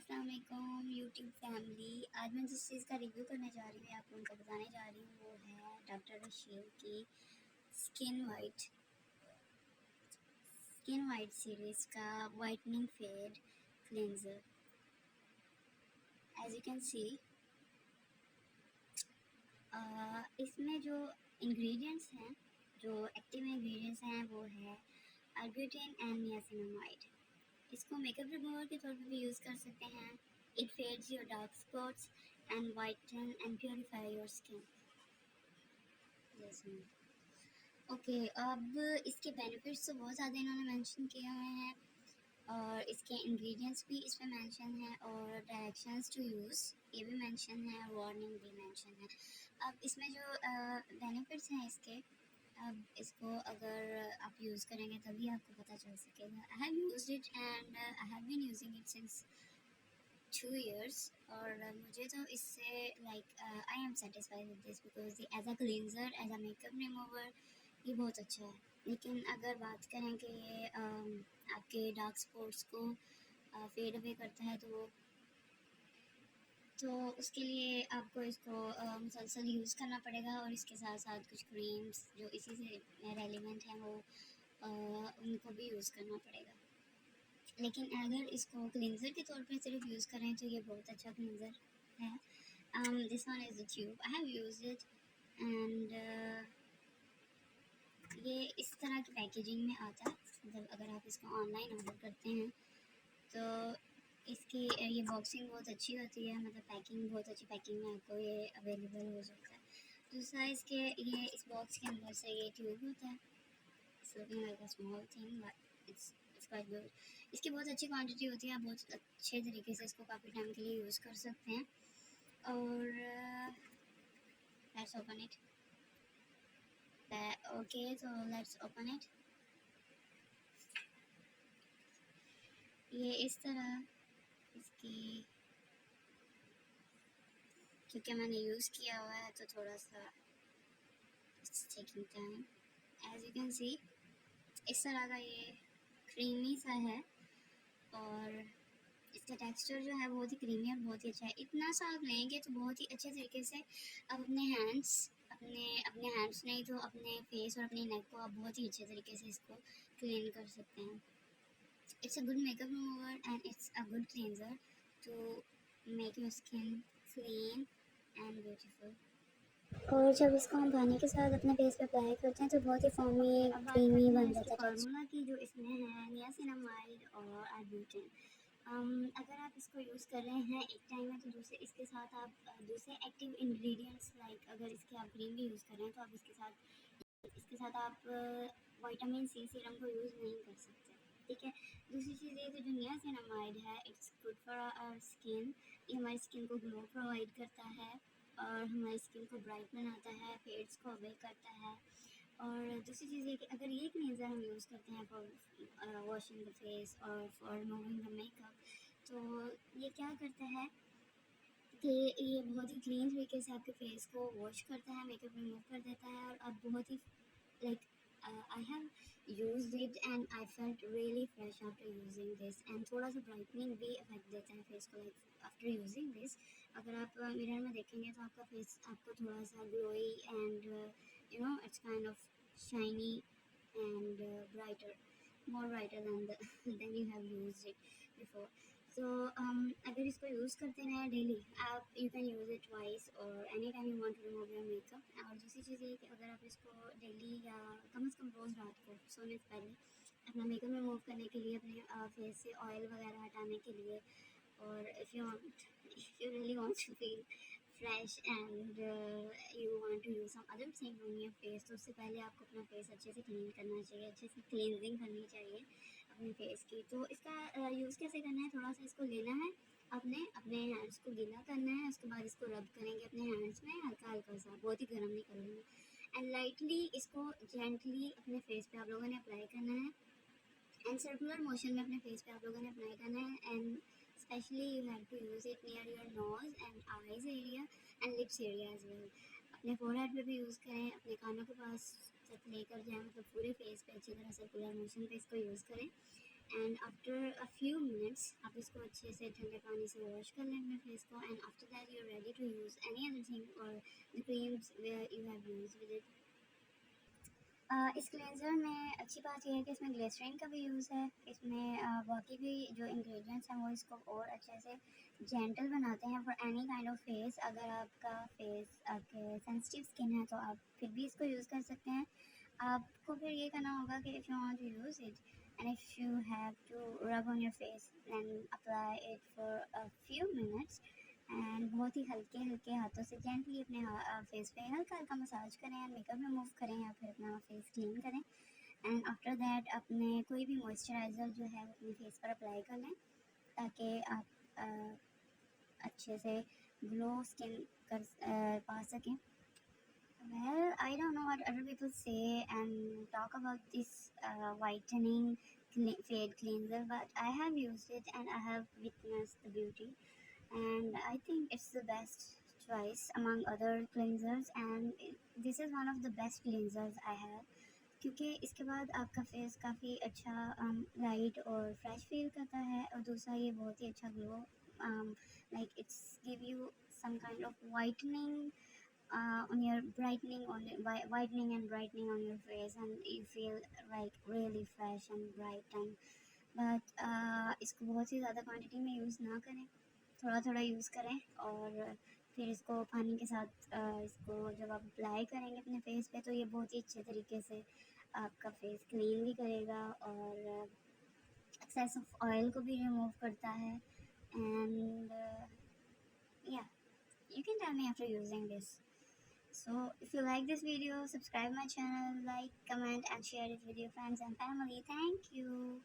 अस्सलाम वालेकुम YouTube family. आज मैं जिस चीज़ का रिव्यू करने जा रही हूँ आपको उनका बताने जा रही हूँ वो है डॉक्टर रशील की स्किन वाइट सीरीज़ का whitening fade cleanser. As you can see इसमें जो इंग्रेडिएंट्स हैं, जो एक्टिव इंग्रेडिएंट्स हैं वो है आर्ब्यूटेन एंड नियासिनामाइड। इसको मेकअप रिमूवर के तौर पर भी यूज़ कर सकते हैं। It fades your dark spots and वाइटन and purify your skin. Okay, अब इसके बेनिफिट्स तो बहुत ज़्यादा इन्होंने मेंशन किए हुए हैं और इसके इंग्रेडिएंट्स भी इसमें मेंशन है और डायरेक्शंस टू यूज़ ये भी मेंशन है, वार्निंग भी मेंशन है। अब इसमें जो बेनिफिट्स हैं इसके, अब इसको अगर आप यूज़ करेंगे तभी आपको पता चल सकेगा। I have used it and I have been using it since 2 years और मुझे तो इससे I am satisfied with this because as a cleanser, as a makeup remover ये बहुत अच्छा है। लेकिन अगर बात करें कि ये आपके डार्क स्पॉट्स को फेड अवे करता है तो उसके लिए आपको इसको मुसलसल यूज़ करना पड़ेगा और इसके साथ साथ कुछ क्रीम्स जो इसी से रेलिवेंट हैं वो उनको भी यूज़ करना पड़ेगा। लेकिन अगर इसको क्लींजर के तौर पे सिर्फ यूज़ करें तो ये बहुत अच्छा क्लींजर है। This one is the tube, I have used it and ये इस तरह की पैकेजिंग में आता है। मतलब अगर आप इसको ऑनलाइन ऑर्डर करते हैं तो इसकी ये बॉक्सिंग बहुत अच्छी होती है, मतलब पैकिंग बहुत अच्छी पैकिंग में आपको ये अवेलेबल हो जाता है। दूसरा इसके ये इस बॉक्स के अंदर से ये ट्यूब होता है, it's looking like a small thing but it's quite good. इसकी बहुत अच्छी क्वांटिटी होती है, आप बहुत अच्छे तरीके से इसको काफ़ी टाइम के लिए यूज़ कर सकते हैं। और लेट्स ओपन इट। ओके, तो लेट्स ओपन इट। ये इस तरह इसकी, क्योंकि मैंने यूज़ किया हुआ है तो थोड़ा सा it's taking time. As you can see इस तरह का ये क्रीमी सा है और इसका टेक्सचर जो है बहुत ही क्रीमी और बहुत ही अच्छा है। इतना सा आप लेंगे तो बहुत ही अच्छे तरीके से आप अपने हैंड्स नहीं तो अपने फेस और अपनी नेक को आप बहुत ही अच्छे तरीके से इसको क्लीन कर सकते हैं। It's a good makeup remover and it's a good cleanser to make your skin clean and beautiful. और जब इसको हम पानी के साथ अपने फेस पे अप्लाई करते हैं तो बहुत ही फॉर्मी क्रीमी बन जाता है। फार्मूला की जो इसमें है नियासिनामाइड और आर्ब्यूटेन। अगर आप इसको यूज़ कर रहे हैं एक टाइम में तो दूसरे इसके साथ आप दूसरे एक्टिव इंग्रेडिएंट्स लाइक अगर इसके आप क्रीम भी यूज़ कर रहे हैं तो आप इसके साथ आप विटामिन सी सीरम को यूज़ नहीं कर सकते, ठीक है। दूसरी चीज़ ये जो नियासिनामाइड है it's good for our skin. ये हमारी स्किन को ग्लो प्रोवाइड करता है और हमारी स्किन को ब्राइट बनाता है, फेड्स को अवे करता है। और दूसरी चीज़ ये कि अगर ये क्लींजर हम यूज़ करते हैं फॉर वॉशिंग द फेस और फॉर रिमूविंग द मेकअप तो ये क्या करता है कि ये बहुत ही क्लीन तरीके से आपके फेस को वॉश करता है, मेकअप रिमूव कर देता है और आप बहुत ही like I have used it and I felt really fresh after using this and थोड़ा सा ब्राइटनिंग भी इफेक्ट देता है फेस को लाइक आफ्टर यूजिंग दिस। अगर आप मिरर में देखेंगे तो आपका फेस आपको थोड़ा सा glowy and you know it's kind of shiny and brighter, more brighter than you have used it before. So अगर इसको यूज़ करते हैं डेली आप you can use it twice और any time you want to remove your makeup. और दूसरी चीज़ ये कि अगर आप इसको डेली या कम से कम रोज़ रात को सोने से पहले अपना मेकअप रिमूव करने के लिए, अपने फेस से ऑयल वगैरह हटाने के लिए और if you really want to feel fresh and you want to use some other thing on your face तो उससे पहले आपको अपना फेस अच्छे से क्लीन करना चाहिए, अच्छे से क्लींजिंग करनी चाहिए अपने फेस की। तो इसका यूज़ कैसे करना है, थोड़ा सा इसको लेना है, अपने हैंड्स को गीला करना है, उसके बाद इसको रब करेंगे अपने हैंड्स में हल्का हल्का सा, बहुत ही गर्म नहीं करेंगे एंड लाइटली इसको जेंटली अपने फेस पे आप लोगों ने अप्लाई करना है एंड सर्कुलर मोशन में अपने फेस पे आप लोगों ने अप्लाई करना है and specially you have to use it near your nose and eyes area and lips area as well. अपने फोरहेड पे भी यूज़ करें, अपने कानों के पास तक लेकर जाएं, मतलब पूरे फेस पे अच्छी तरह सर्कुलर मोशन पे इसको यूज़ करें and after a few minutes आप इसको अच्छे से ठंडे पानी से वॉश कर लें अपने फेस को, and after that you are ready to use any other thing और the creams where you have use with it. इस क्लेंज़र में अच्छी बात यह है कि इसमें ग्लिसरीन का भी यूज़ है। इसमें बाकी भी जो इंग्रेडिएंट्स हैं वो इसको और अच्छे से जेंटल बनाते हैं for any kind of face. अगर आपका फेस आपके सेंसिटिव स्किन है तो आप फिर भी इसको यूज़ कर सकते हैं। आपको फिर ये करना होगा कि if you want to use it and if you have to rub on your face then apply it for a few minutes, and बहुत ही हल्के हल्के हाथों से जेंटली अपने फेस पे हल्का हल्का मसाज करें एंड मेकअप रिमूव करें या फिर अपना फेस क्लीन करें। एंड आफ्टर दैट अपने कोई भी मॉइस्चराइज़र जो है वो अपने फेस पर अप्लाई कर लें ताकि आप अच्छे से ग्लो स्किन पा सकें। Well, I don't know what other people say and talk about this whitening fade cleanser, but I have used it and I have witnessed the beauty, and I think it's the best choice among other cleansers, and this is one of the best cleansers I have क्योंकि इसके बाद आपका face काफ़ी अच्छा light और fresh feel करता है, और दूसरा ये बहुत ही अच्छा glow like it's give you some kind of whitening on your brightening on whitening and brightening on your face, and you feel like really fresh and bright and but इसको बहुत ही ज़्यादा क्वांटिटी में यूज़ ना करें, थोड़ा थोड़ा use करें। और फिर इसको पानी के साथ इसको जब आप अप्लाई करेंगे अपने फेस पे तो ये बहुत ही अच्छे तरीके से आपका फेस क्लीन भी करेगा और एक्सेस ऑफ ऑयल को भी रिमूव करता है। एंड या you can tell me after using this. So if you like this video, subscribe my channel, like, comment and share it with your friends and family. Thank you.